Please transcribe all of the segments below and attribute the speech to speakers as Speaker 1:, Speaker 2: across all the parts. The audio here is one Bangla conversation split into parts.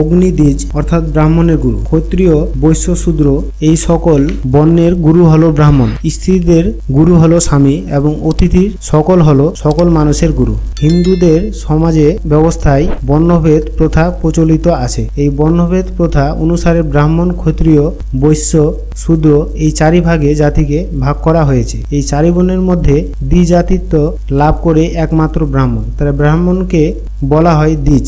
Speaker 1: অগ্নিদ্বিজ অর্থাৎ ব্রাহ্মণের গুরু। ক্ষত্রিয়, বৈশ্য, শূদ্র এই সকল বর্ণের গুরু হলো ব্রাহ্মণ। স্ত্রীদের গুরু হলো স্বামী এবং অতিথির সকল মানুষের গুরু। হিন্দুদের সমাজে ব্যবস্থায় বর্ণভেদ প্রথা প্রচলিত আছে। এই বর্ণভেদ প্রথা অনুসারে ব্রাহ্মণ, ক্ষত্রিয়, বৈশ্য, শূদ্র এই চারি ভাগে জাতিকে ভাগ করা হয়েছে। এই চারি বর্ণের মধ্যে দ্বিজাতিত্ব লাভ করে একমাত্র ব্রাহ্মণ, তাই ব্রাহ্মণকে বলা হয় দ্বিজ।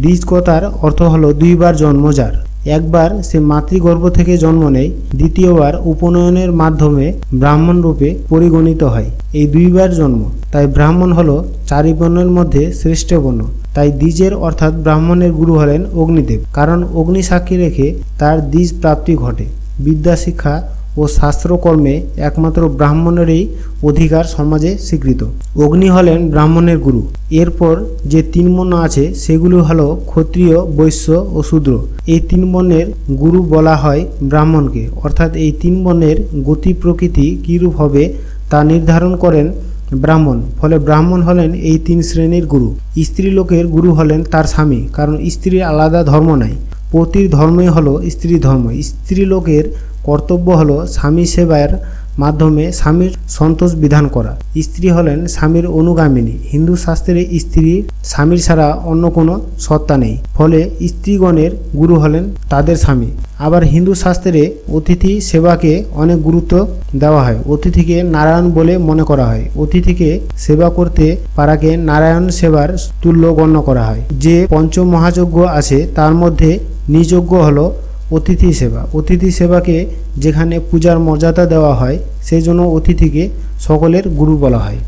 Speaker 1: দ্বিজ কথার অর্থ হলো দুইবার জন্ম যার। একবার সে মাতৃগর্ভ থেকে জন্ম নেয়, দ্বিতীয়বার উপনয়নের মাধ্যমে ব্রাহ্মণ রূপে পরিগণিত হয়। এই দুইবার জন্ম, তাই ব্রাহ্মণ হলো চারি বর্ণের মধ্যে শ্রেষ্ঠ বর্ণ। তাই দ্বিজের অর্থাৎ ব্রাহ্মণের গুরু হলেন অগ্নিদেব, কারণ অগ্নি সাক্ষী রেখে তার দ্বিজ প্রাপ্তি ঘটে। বিদ্যা শিক্ষা ও শাস্ত্রকর্মে একমাত্র ব্রাহ্মণেরই অধিকার সমাজে স্বীকৃত। অগ্নি হলেন ব্রাহ্মণের গুরু। এরপর যে তিন বর্ণ আছে সেগুলো হলো ক্ষত্রিয়, বৈশ্য ও শূদ্র। এই তিন বর্ণের গুরু বলা হয় ব্রাহ্মণকে, অর্থাৎ এই তিন বর্ণের গতি প্রকৃতি কীরূপ হবে তা নির্ধারণ করেন ব্রাহ্মণ। ফলে ব্রাহ্মণ হলেন এই তিন শ্রেণীর গুরু। স্ত্রী লোকের গুরু হলেন তার স্বামী, কারণ স্ত্রীর আলাদা ধর্ম নাই। পতির ধর্মই হলো স্ত্রী ধর্ম। স্ত্রী লোকের কর্তব্য হলো স্বামী সেবার মাধ্যমে স্বামীর সন্তোষ বিধান করা। স্ত্রী হলেন স্বামীর অনুগামিনী। হিন্দু শাস্ত্রে স্ত্রী স্বামীর ছাড়া অন্য কোনো সত্তা নেই, ফলে স্ত্রীগণের গুরু হলেন তাদের স্বামী। আবার হিন্দু শাস্ত্রে অতিথি সেবাকে অনেক গুরুত্ব দেওয়া হয়। অতিথিকে নারায়ণ বলে মনে করা হয়। অতিথিকে সেবা করতে পারাকে নারায়ণ সেবার তুল্য গণ্য করা হয়। যে পঞ্চমহাযজ্ঞ আছে তার মধ্যে নিযজ্ঞ হলো অতিথি সেবা। অতিথি সেবাকে যেখানে পূজার মর্যাদা দেওয়া হয়, সেই জন্য অতিথিকে সকলের গুরু বলা হয়।